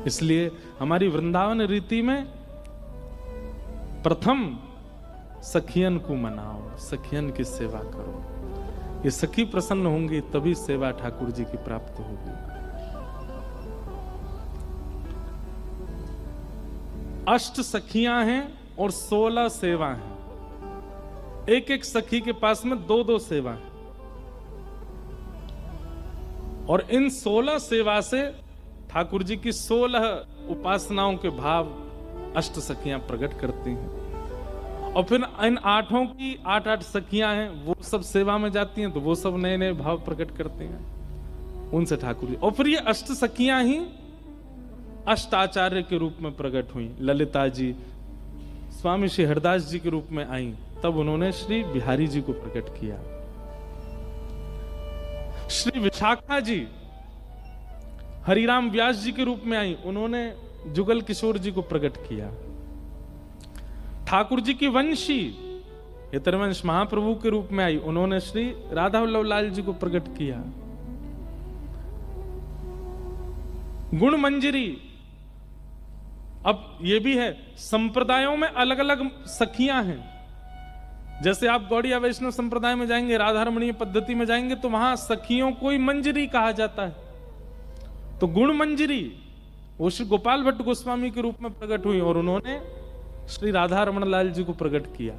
इसलिए हमारी वृंदावन रीति में प्रथम सखियन को मनाओ, सखियन की सेवा करो। ये सखी प्रसन्न होंगी तभी सेवा ठाकुर जी की प्राप्त होगी। अष्ट सखियां हैं और 16 सेवा हैं। एक एक सखी के पास में 2-2 सेवा है और इन 16 सेवा से ठाकुर जी की 16 उपासनाओं के भाव अष्ट सखियां प्रकट करती हैं। और फिर इन 8 की 8 सखियां हैं, वो सब सेवा में जाती हैं तो वो सब नए नए भाव प्रकट करते हैं उनसे ठाकुर जी। और फिर ये अष्ट सखियां ही अष्टाचार्य के रूप में प्रकट हुई। ललिता जी स्वामी श्री हरदास जी के रूप में आई, तब उन्होंने श्री बिहारी जी को प्रकट किया। श्री विशाखा जी हरिराम व्यास जी के रूप में आई, उन्होंने जुगल किशोर जी को प्रकट किया। ठाकुर जी की वंशी हितरवंश महाप्रभु के रूप में आई, उन्होंने श्री राधा वल्लभ लाल जी को प्रकट किया। गुण मंजरी, अब ये भी है संप्रदायों में अलग अलग सखियां हैं। जैसे आप गौड़िया वैष्णव संप्रदाय में जाएंगे, राधा रमणीय पद्धति में जाएंगे तो वहां सखियों को ही मंजरी कहा जाता है। तो गुण मंजरी वो श्री गोपाल भट्ट गोस्वामी के रूप में प्रकट हुई और उन्होंने श्री राधा रमण लाल जी को प्रकट किया।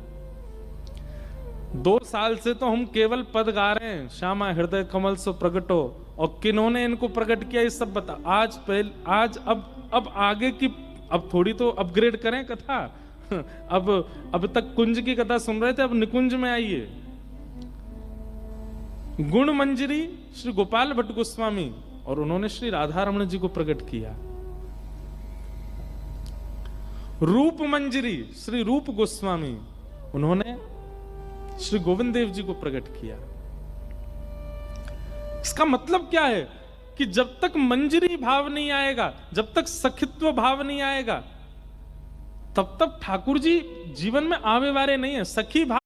2 साल से तो हम केवल पद गा रहे हैं, श्यामा हृदय कमल सो प्रकटो, और किन्होंने इनको प्रकट किया ये सब बता। आज अब आगे की अब थोड़ी तो अपग्रेड करें कथा। अब तक कुंज की कथा सुन रहे थे, अब निकुंज में आइए। गुण मंजरी श्री गोपाल भट्ट गोस्वामी और उन्होंने श्री राधा रमण जी को प्रकट किया। रूप मंजरी श्री रूप गोस्वामी, उन्होंने श्री गोविंद देव जी को प्रकट किया। इसका मतलब क्या है कि जब तक मंजरी भाव नहीं आएगा, जब तक सखित्व भाव नहीं आएगा, तब तक ठाकुर जी जीवन में आवे वाले नहीं है। सखी भाव